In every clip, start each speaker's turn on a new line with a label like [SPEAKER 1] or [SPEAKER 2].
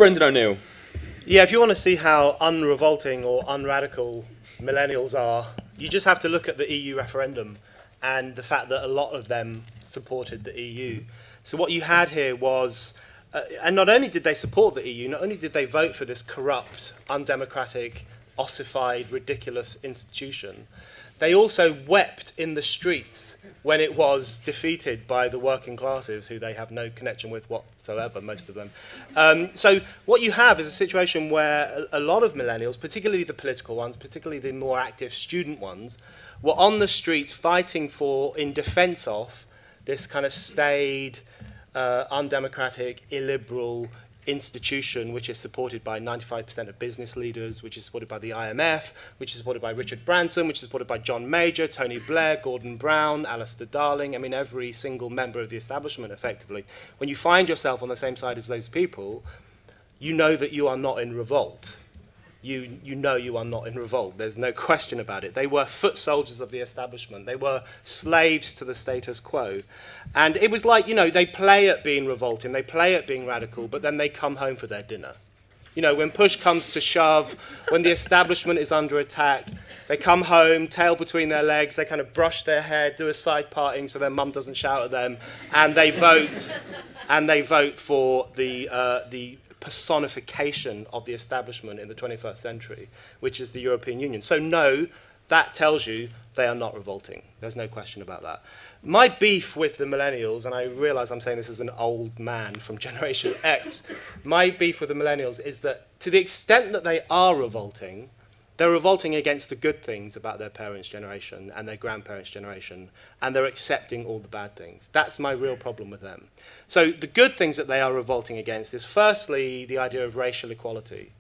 [SPEAKER 1] Brendan O'Neill.
[SPEAKER 2] Yeah, if you want to see how unrevolting or unradical millennials are, you just have to look at the EU referendum and the fact that a lot of them supported the EU. So what you had here was, and not only did they support the EU, not only did they vote for this corrupt, undemocratic, ossified, ridiculous institution, they also wept in the streets when it was defeated by the working classes, who they have no connection with whatsoever, most of them. So what you have is a situation where a lot of millennials, particularly the political ones, particularly the more active student ones, were on the streets fighting for, in defense of, this kind of staid, undemocratic, illiberal institution which is supported by 95% of business leaders, which is supported by the IMF, which is supported by Richard Branson, which is supported by John Major, Tony Blair, Gordon Brown, Alistair Darling. I mean, every single member of the establishment, effectively. When you find yourself on the same side as those people, you know that you are not in revolt. You know you are not in revolt. There's no question about it. They were foot soldiers of the establishment. They were slaves to the status quo. And it was like, you know, they play at being revolting, they play at being radical, but then they come home for their dinner. You know, when push comes to shove, when the establishment is under attack, they come home, tail between their legs, they kind of brush their hair, do a side parting so their mum doesn't shout at them, and they vote for the personification of the establishment in the 21st century, which is the European Union. So no, that tells you they are not revolting. There's no question about that. My beef with the millennials, and I realize I'm saying this as an old man from Generation X, my beef with the millennials is that to the extent that they are revolting, they're revolting against the good things about their parents' generation and their grandparents' generation, and they're accepting all the bad things. That's my real problem with them. So the good things that they are revolting against is firstly the idea of racial equality.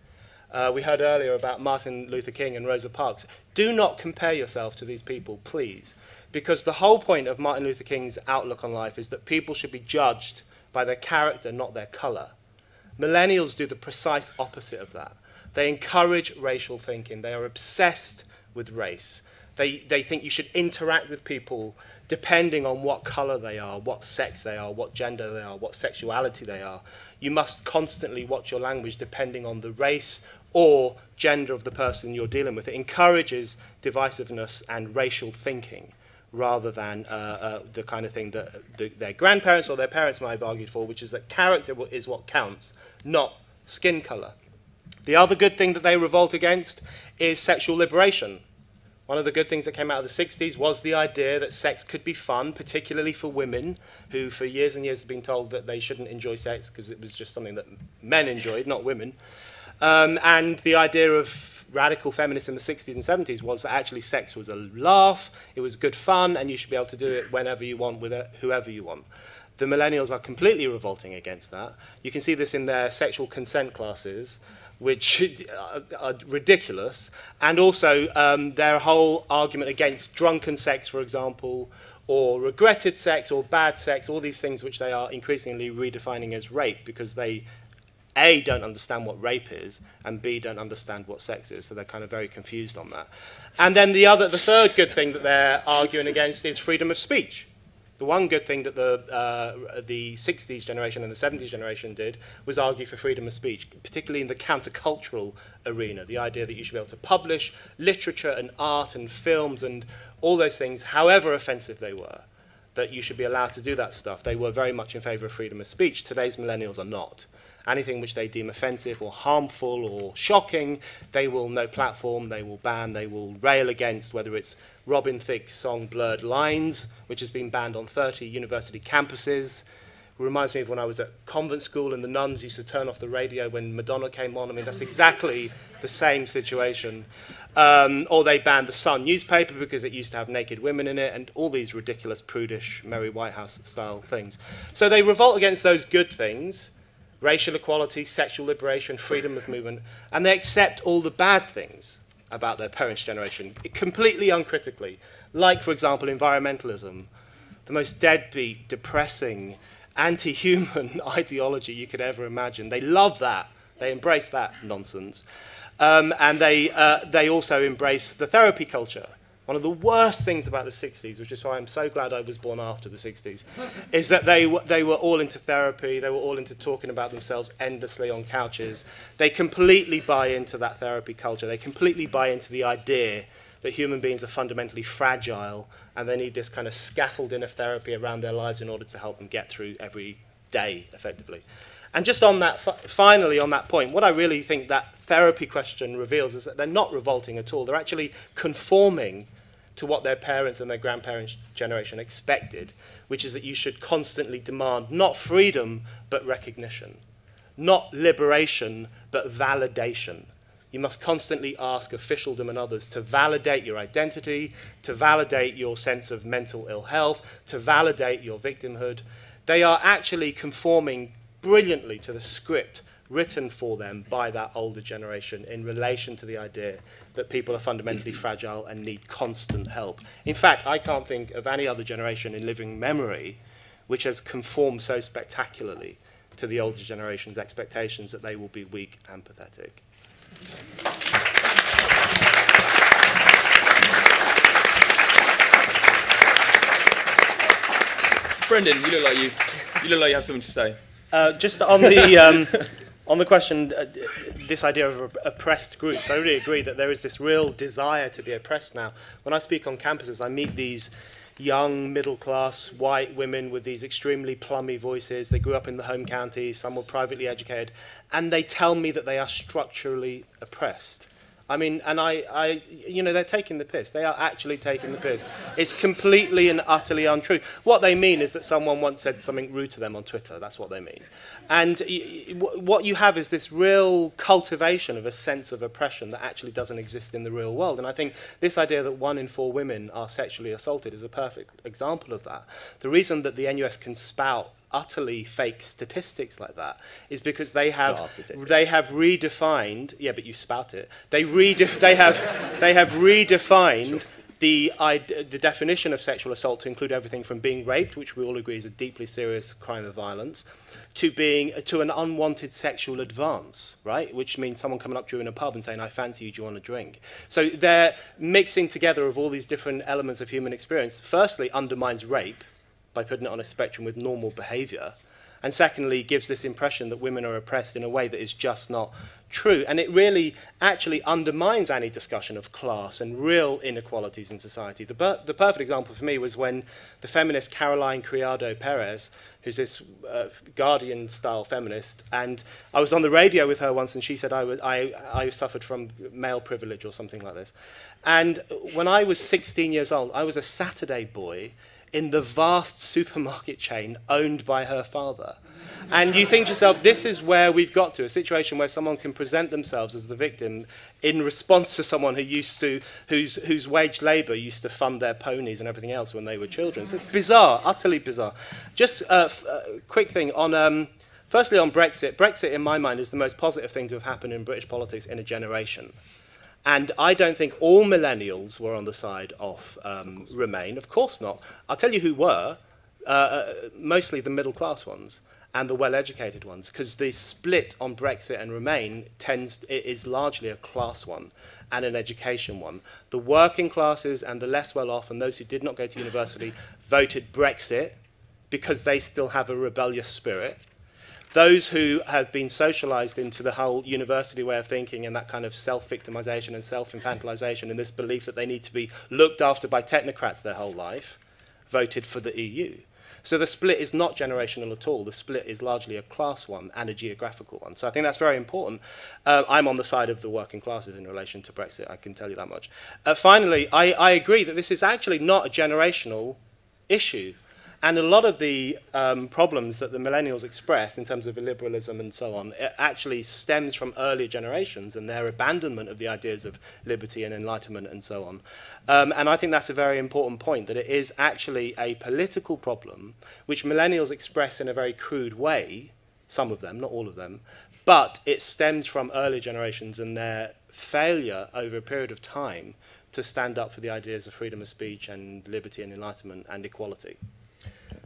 [SPEAKER 2] We heard earlier about Martin Luther King and Rosa Parks. Do not compare yourself to these people, please, because the whole point of Martin Luther King's outlook on life is that people should be judged by their character, not their colour. Millennials do the precise opposite of that. They encourage racial thinking. They are obsessed with race. They think you should interact with people depending on what colour they are, what sex they are, what gender they are, what sexuality they are. You must constantly watch your language depending on the race or gender of the person you're dealing with. It encourages divisiveness and racial thinking rather than the kind of thing that their grandparents or their parents might have argued for, which is that character is what counts, not skin colour. The other good thing that they revolt against is sexual liberation. One of the good things that came out of the 60s was the idea that sex could be fun, particularly for women, who for years and years have been told that they shouldn't enjoy sex because it was just something that men enjoyed, not women. And the idea of radical feminists in the 60s and 70s was that actually sex was a laugh, it was good fun, and you should be able to do it whenever you want with whoever you want. The millennials are completely revolting against that. You can see this in their sexual consent classes, which are ridiculous, and also their whole argument against drunken sex, for example, or regretted sex, or bad sex, all these things which they are increasingly redefining as rape, because they, A, don't understand what rape is, and B, don't understand what sex is, so they're kind of very confused on that. And then the third good thing that they're arguing against is freedom of speech. The one good thing that the 60s generation and the 70s generation did was argue for freedom of speech, particularly in the countercultural arena, the idea that you should be able to publish literature and art and films and all those things, however offensive they were, that you should be allowed to do that stuff. They were very much in favour of freedom of speech. Today's millennials are not. Anything which they deem offensive or harmful or shocking, they will no platform, they will ban, they will rail against, whether it's Robin Thicke's song Blurred Lines, which has been banned on 30 university campuses. It reminds me of when I was at convent school and the nuns used to turn off the radio when Madonna came on. I mean, that's exactly the same situation. Or they banned the Sun newspaper because it used to have naked women in it, and all these ridiculous, prudish, Mary Whitehouse-style things. So they revolt against those good things, racial equality, sexual liberation, freedom of movement, and they accept all the bad things about their parents' generation, completely uncritically. Like, for example, environmentalism, the most deadbeat, depressing, anti-human ideology you could ever imagine. They love that. They embrace that nonsense. And they also embrace the therapy culture. One of the worst things about the 60s, which is why I'm so glad I was born after the 60s, is that they were all into therapy, they were all into talking about themselves endlessly on couches. They completely buy into that therapy culture. They completely buy into the idea that human beings are fundamentally fragile and they need this kind of scaffolding of therapy around their lives in order to help them get through every day, effectively. And just on that, finally on that point, what I really think that therapy question reveals is that they're not revolting at all. They're actually conforming to what their parents and their grandparents' generation expected, which is that you should constantly demand not freedom, but recognition. Not liberation, but validation. You must constantly ask officialdom and others to validate your identity, to validate your sense of mental ill health, to validate your victimhood. They are actually conforming brilliantly to the script written for them by that older generation in relation to the idea that people are fundamentally fragile and need constant help. In fact, I can't think of any other generation in living memory which has conformed so spectacularly to the older generation's expectations that they will be weak and pathetic.
[SPEAKER 1] Brendan, you look like you have something to say.
[SPEAKER 2] Just on the question, this idea of oppressed groups, I really agree that there is this real desire to be oppressed now. When I speak on campuses, I meet these young, middle-class, white women with these extremely plummy voices. They grew up in the home counties, some were privately educated, and they tell me that they are structurally oppressed. I mean, and you know, they're taking the piss. They are actually taking the piss. It's completely and utterly untrue. What they mean is that someone once said something rude to them on Twitter. That's what they mean. And what you have is this real cultivation of a sense of oppression that actually doesn't exist in the real world. And I think this idea that 1 in 4 women are sexually assaulted is a perfect example of that. The reason that the NUS can spout utterly fake statistics like that is because they have redefined. Yeah, but you spout it. They have redefined the definition of sexual assault to include everything from being raped, which we all agree is a deeply serious crime of violence, to an unwanted sexual advance, right? Which means someone coming up to you in a pub and saying, "I fancy you, do you want a drink?" So they're mixing together of all these different elements of human experience. Firstly, undermines rape by putting it on a spectrum with normal behaviour, and secondly, gives this impression that women are oppressed in a way that is just not true. And it really actually undermines any discussion of class and real inequalities in society. The perfect example for me was when the feminist Caroline Criado Perez, who's this Guardian-style feminist, and I was on the radio with her once, and she said I suffered from male privilege or something like this. And when I was 16 years old, I was a Saturday boy in the vast supermarket chain owned by her father. And you think to yourself, this is where we've got to, a situation where someone can present themselves as the victim in response to someone whose wage labour used to fund their ponies and everything else when they were children. So it's bizarre, utterly bizarre. Just a quick thing on, firstly on Brexit. Brexit, in my mind, is the most positive thing to have happened in British politics in a generation. And I don't think all millennials were on the side of Remain. Of course not. I'll tell you who were. Mostly the middle-class ones and the well-educated ones, because the split on Brexit and Remain is largely a class one and an education one. The working classes and the less well-off and those who did not go to university voted Brexit because they still have a rebellious spirit. Those who have been socialized into the whole university way of thinking and that kind of self-victimization and self-infantilization and this belief that they need to be looked after by technocrats their whole life, voted for the EU. So the split is not generational at all. The split is largely a class one and a geographical one. So I think that's very important. I'm on the side of the working classes in relation to Brexit, I can tell you that much. Finally, I agree that this is actually not a generational issue. And a lot of the problems that the millennials express in terms of illiberalism and so on, it actually stems from earlier generations and their abandonment of the ideas of liberty and enlightenment and so on. And I think that's a very important point, that it is actually a political problem which millennials express in a very crude way, some of them, not all of them, but it stems from earlier generations and their failure over a period of time to stand up for the ideas of freedom of speech and liberty and enlightenment and equality.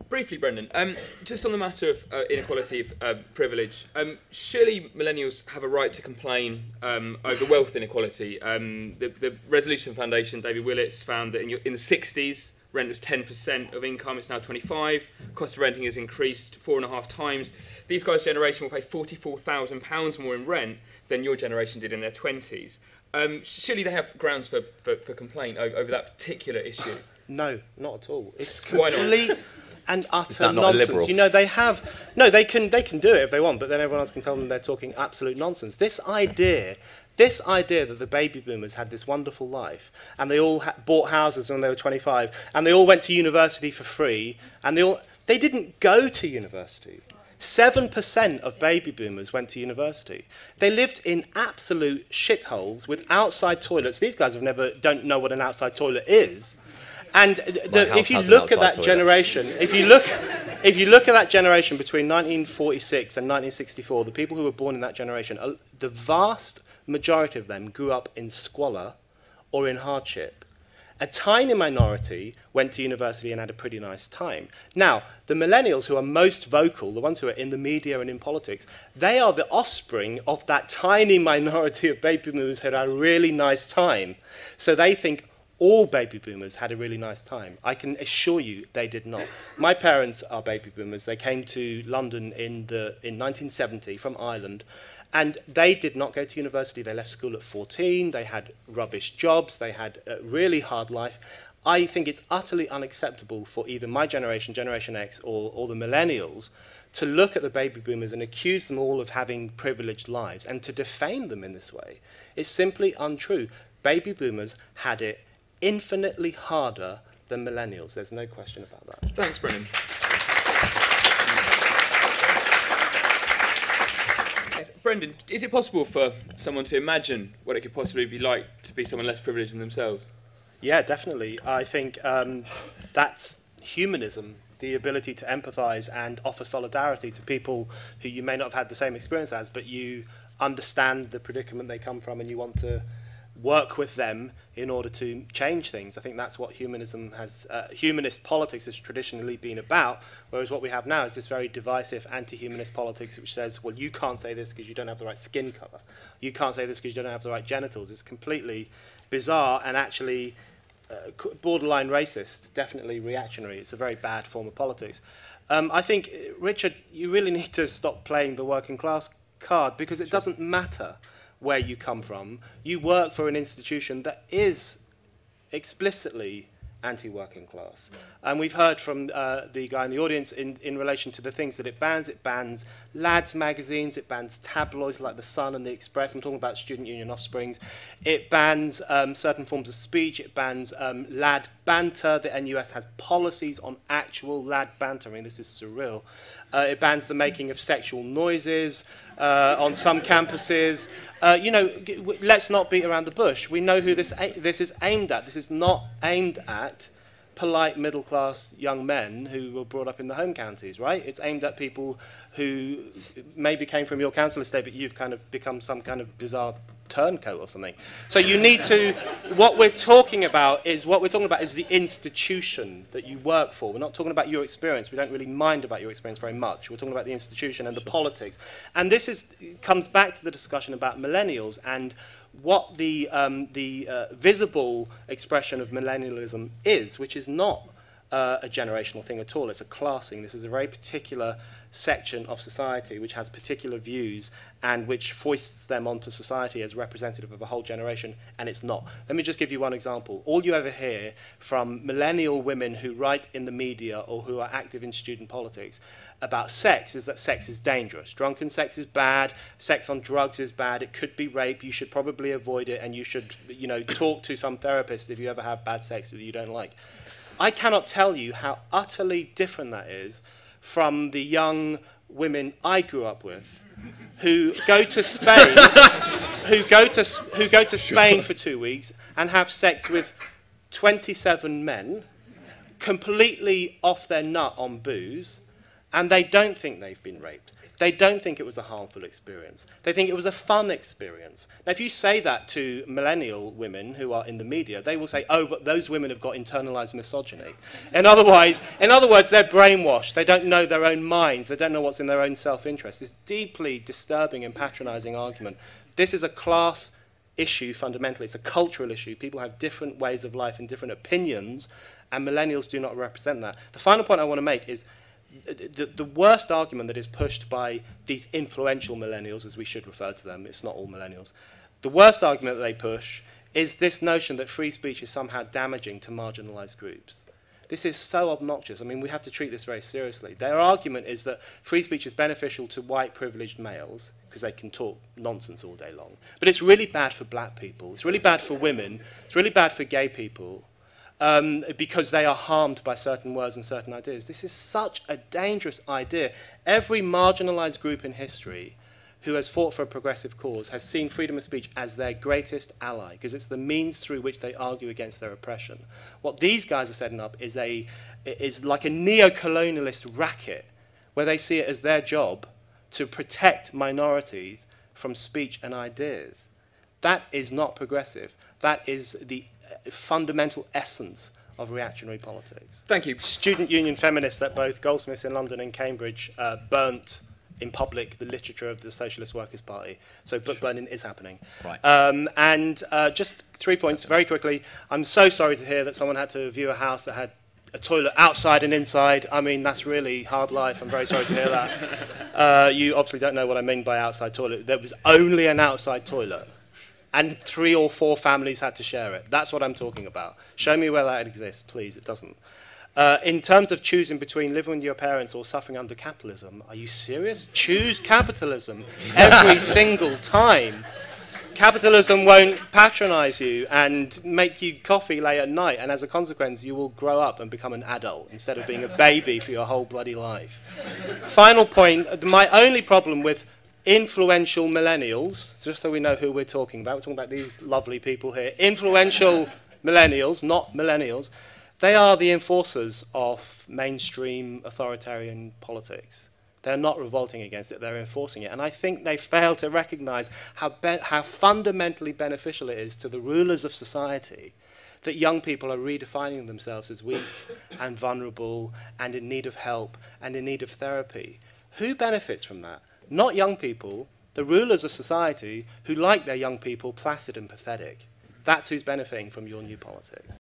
[SPEAKER 1] Briefly, Brendan, just on the matter of inequality of privilege, surely millennials have a right to complain over wealth inequality. The Resolution Foundation, David Willits, found that in the 60s, rent was 10% of income, it's now 25%. Cost of renting has increased 4.5 times. These guys' generation will pay £44,000 more in rent than your generation did in their 20s. Surely they have grounds for complaint over that particular issue.
[SPEAKER 2] No, not at all. It's complete and utter
[SPEAKER 3] not
[SPEAKER 2] nonsense. You know, they can do it if they want, but then everyone else can tell them they're talking absolute nonsense. This idea that the baby boomers had this wonderful life, and they all bought houses when they were 25, and they all went to university for free, and they didn't go to university. 7% of baby boomers went to university. They lived in absolute shitholes with outside toilets. These guys don't know what an outside toilet is. And if you look at that generation, if you look at that generation between 1946 and 1964, the people who were born in that generation, the vast majority of them grew up in squalor or in hardship. A tiny minority went to university and had a pretty nice time. Now, the millennials who are most vocal, the ones who are in the media and in politics, they are the offspring of that tiny minority of baby boomers who had a really nice time. So they think all baby boomers had a really nice time. I can assure you they did not. My parents are baby boomers. They came to London in 1970 from Ireland. And they did not go to university. They left school at 14. They had rubbish jobs. They had a really hard life. I think it's utterly unacceptable for either my generation, Generation X, or the millennials to look at the baby boomers and accuse them all of having privileged lives and to defame them in this way. It's simply untrue. Baby boomers had it infinitely harder than millennials. There's no question about that.
[SPEAKER 1] Thanks, Brendan. Brendan, is it possible for someone to imagine what it could possibly be like to be someone less privileged than themselves?
[SPEAKER 2] Yeah, definitely. I think that's humanism, the ability to empathise and offer solidarity to people who you may not have had the same experience as, but you understand the predicament they come from and you want to work with them in order to change things. I think that's what humanism has, humanist politics has traditionally been about, whereas what we have now is this very divisive anti-humanist politics which says, well, you can't say this because you don't have the right skin colour. You can't say this because you don't have the right genitals. It's completely bizarre and actually borderline racist, definitely reactionary. It's a very bad form of politics. I think, Richard, you really need to stop playing the working class card because it doesn't matter where you come from. You work for an institution that is explicitly anti-working class. And we've heard from the guy in the audience in relation to the things that it bans. It bans lads magazines, it bans tabloids like The Sun and The Express. I'm talking about student union offsprings. It bans certain forms of speech. It bans lad banter. The NUS has policies on actual lad banter. I mean, this is surreal. It bans the making of sexual noises on some campuses. You know, let's not beat around the bush. We know who this is aimed at. This is not aimed at polite middle-class young men who were brought up in the home counties, right? It's aimed at people who maybe came from your council estate, but you've kind of become some kind of bizarre turncoat or something. So you need to, what we're talking about is the institution that you work for. We're not talking about your experience. We don't really mind about your experience very much. We're talking about the institution and the politics. And this comes back to the discussion about millennials and what the visible expression of millennialism is, which is not a generational thing at all. It's a class thing. This is a very particular section of society which has particular views and which foists them onto society as representative of a whole generation, and it's not. Let me just give you one example. All you ever hear from millennial women who write in the media or who are active in student politics about sex is that sex is dangerous. Drunken sex is bad, sex on drugs is bad, it could be rape, you should probably avoid it, and you should, you know, talk to some therapist if you ever have bad sex that you don't like. I cannot tell you how utterly different that is from the young women I grew up with, who go to Spain, who go to Spain for 2 weeks and have sex with 27 men, completely off their nut on booze, and they don't think they've been raped. They don't think it was a harmful experience. They think it was a fun experience. Now, if you say that to millennial women who are in the media, they will say, oh, but those women have got internalized misogyny. In other words, they're brainwashed. They don't know their own minds. They don't know what's in their own self-interest. This deeply disturbing and patronizing argument. This is a class issue fundamentally. It's a cultural issue. People have different ways of life and different opinions, and millennials do not represent that. The final point I want to make is the worst argument that is pushed by these influential millennials, as we should refer to them, it's not all millennials, the worst argument that they push is this notion that free speech is somehow damaging to marginalized groups. This is so obnoxious. I mean, we have to treat this very seriously. Their argument is that free speech is beneficial to white privileged males because they can talk nonsense all day long. But it's really bad for black people. It's really bad for women. It's really bad for gay people. Because they are harmed by certain words and certain ideas. This is such a dangerous idea. Every marginalized group in history who has fought for a progressive cause has seen freedom of speech as their greatest ally, because it's the means through which they argue against their oppression. What these guys are setting up is like a neo-colonialist racket, where they see it as their job to protect minorities from speech and ideas. That is not progressive. That is the fundamental essence of reactionary politics.
[SPEAKER 1] Thank you.
[SPEAKER 2] Student union feminists at both Goldsmiths in London and Cambridge burnt in public the literature of the Socialist Workers' Party. So book burning is happening.
[SPEAKER 3] Right.
[SPEAKER 2] Just 3 points very quickly. I'm so sorry to hear that someone had to view a house that had a toilet outside and inside. I mean, that's really hard life. I'm very sorry to hear that. You obviously don't know what I mean by outside toilet. There was only an outside toilet, and 3 or 4 families had to share it. That's what I'm talking about. Show me where that exists, please. It doesn't. In terms of choosing between living with your parents or suffering under capitalism, are you serious? Choose capitalism every single time. Capitalism won't patronize you and make you coffee late at night, and as a consequence, you will grow up and become an adult instead of being a baby for your whole bloody life. Final point, my only problem with influential millennials, just so we know who we're talking about these lovely people here, influential millennials, not millennials, they are the enforcers of mainstream authoritarian politics. They're not revolting against it, they're enforcing it. And I think they fail to recognize how fundamentally beneficial it is to the rulers of society that young people are redefining themselves as weak and vulnerable and in need of help and in need of therapy. Who benefits from that? Not young people, the rulers of society who like their young people placid and pathetic. That's who's benefiting from your new politics.